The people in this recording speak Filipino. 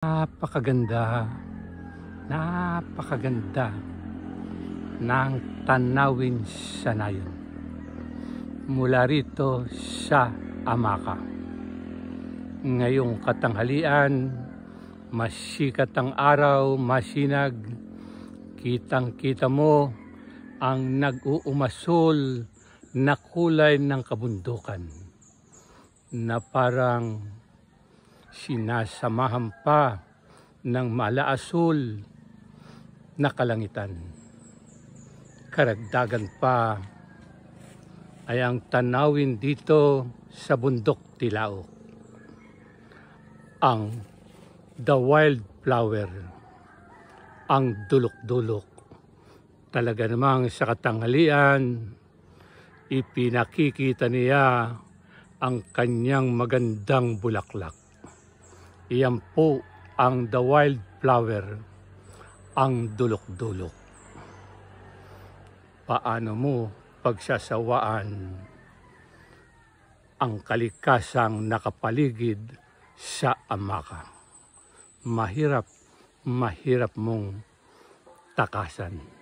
Napakaganda, napakaganda ng tanawin sa nayon mula rito sa Amaca. Ngayong katanghalian, masikat ang araw, masinag, kitang-kita mo ang nag-uumasol na kulay ng kabundukan na parang sinasamahan pa ng malaasul na kalangitan. Karagdagan pa ay ang tanawin dito sa bundok Tilaok, ang the wildflower, ang dulok-dulok. Talaga namang sa katanghalian, ipinakikita niya ang kanyang magandang bulaklak. Iyan po ang the wildflower, ang dulok-dulok. Paano mo pagsasawaan ang kalikasang nakapaligid sa Amaca? Mahirap mong takasan.